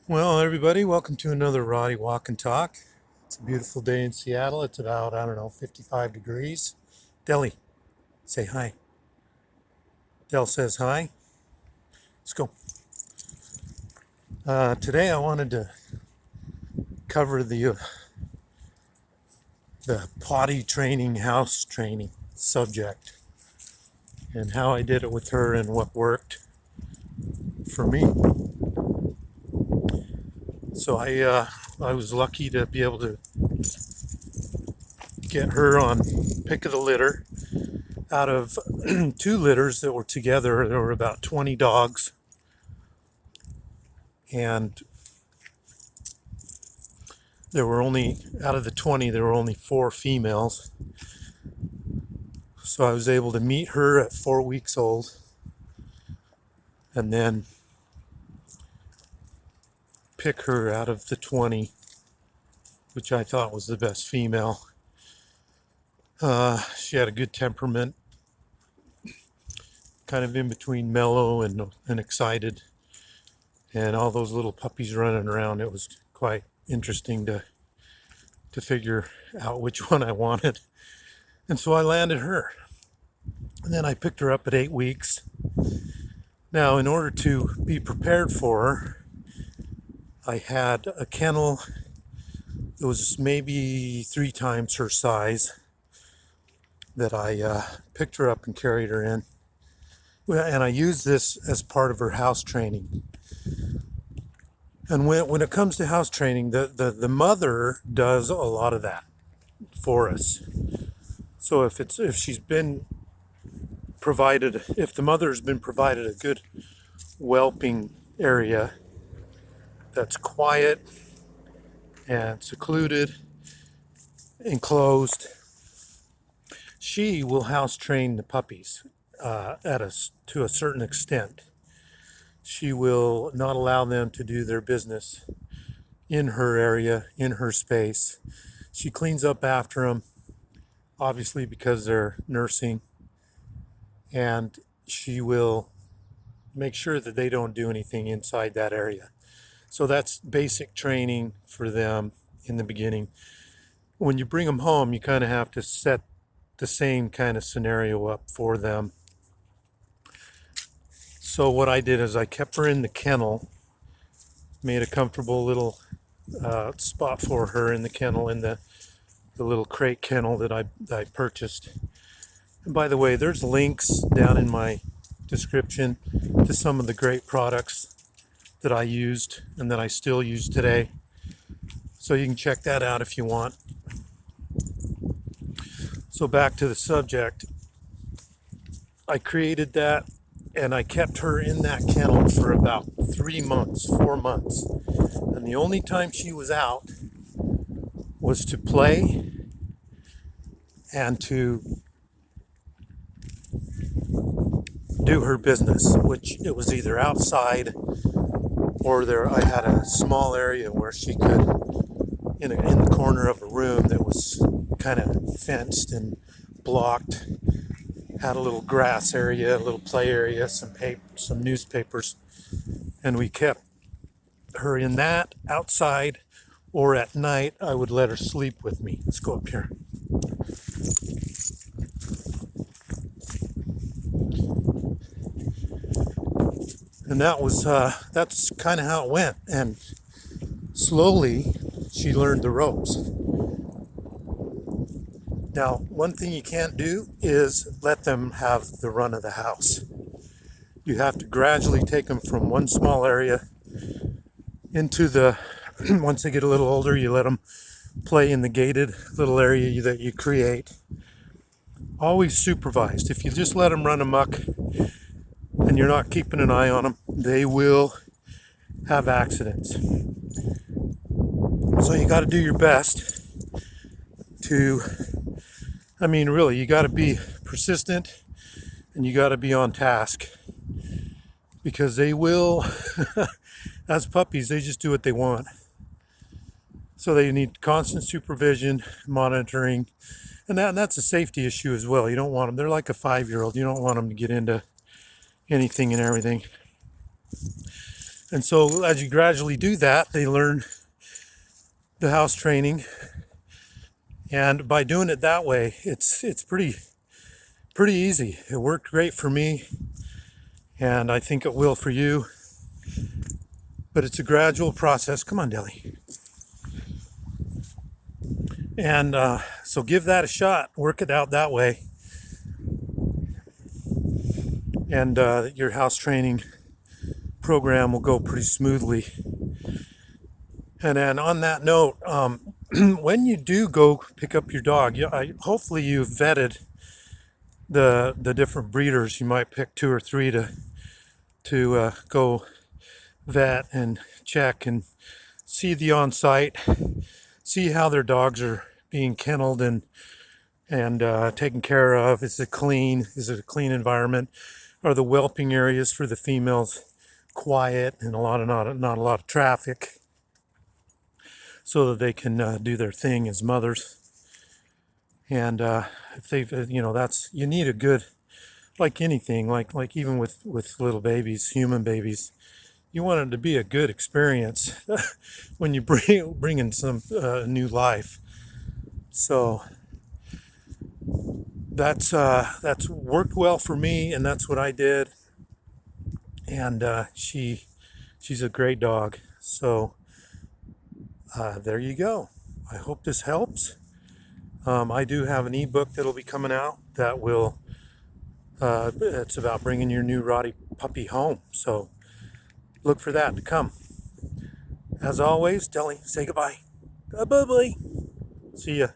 Well, everybody, welcome to another Rotty Walk and Talk. It's a beautiful day in Seattle. It's about, 55 degrees. Delhi, say hi. Dell says hi. Let's go. Today I wanted to cover the potty training, house training subject, and how I did it with her and what worked for me. So I was lucky to be able to get her on pick of the litter. Out of two litters that were together, there were about 20 dogs, and out of the 20, there were only 4 females. So I was able to meet her at 4 weeks old, and then pick her out of the 20, which I thought was the best female. She had a good temperament, kind of in between mellow and excited, and all those little puppies running around. It was quite interesting to figure out which one I wanted. And so I landed her. And then I picked her up at 8 weeks. Now, in order to be prepared for her, I had a kennel that was maybe 3 times her size that I picked her up and carried her in. And I used this as part of her house training. And when it comes to house training, the mother does a lot of that for us. So if the mother's been provided a good whelping area that's quiet and secluded, enclosed, she will house train the puppies to a certain extent. She will not allow them to do their business in her area, in her space. She cleans up after them, obviously because they're nursing, and she will make sure that they don't do anything inside that area. So that's basic training for them in the beginning. When you bring them home, you kind of have to set the same kind of scenario up for them. So what I did is I kept her in the kennel, made a comfortable little spot for her in the kennel, in the little crate kennel that I purchased. And by the way, there's links down in my description to some of the great products that I used and that I still use today. So you can check that out if you want. So back to the subject. I created that, and I kept her in that kennel for about 4 months. And the only time she was out was to play and to do her business, which it was either outside or I had a small area where she could, in the corner of a room that was kind of fenced and blocked, had a little grass area, a little play area, some newspapers, and we kept her in that outside, or at night I would let her sleep with me. Let's go up here. And that's kind of how it went, and slowly she learned the ropes. Now, one thing you can't do is let them have the run of the house. You have to gradually take them from one small area into once they get a little older, you let them play in the gated little area that you create. Always supervised. If you just let them run amok and you're not keeping an eye on them, they will have accidents. So you got to do your best really, you got to be persistent and you got to be on task, because they will, as puppies, they just do what they want. So they need constant supervision, monitoring, and that's a safety issue as well. You don't want them, they're like a 5-year-old. You don't want them to get into anything and everything. And so as you gradually do that, they learn the house training. And by doing it that way, it's pretty easy. It worked great for me, and I think it will for you. But it's a gradual process. Come on, Deli. And so give that a shot. Work it out that way. And your house training program will go pretty smoothly. And then on that note, when you do go pick up your dog, hopefully you've vetted the different breeders. You might pick 2 or 3 to go vet and check and see the on-site, see how their dogs are being kenneled and taken care of. Is it clean? Is it a clean environment? Are the whelping areas for the females quiet and not a lot of traffic, so that they can do their thing as mothers? And if they've, that's, you need a good, like anything, like even with little babies, human babies, you want it to be a good experience when you bring in some new life. So that's worked well for me, and that's what I did. And she's a great dog. So there you go. I hope this helps. I do have an ebook that'll be coming out that will. It's about bringing your new Rotty puppy home. So look for that to come. As always, Deli, say goodbye. Bye-bye. See ya.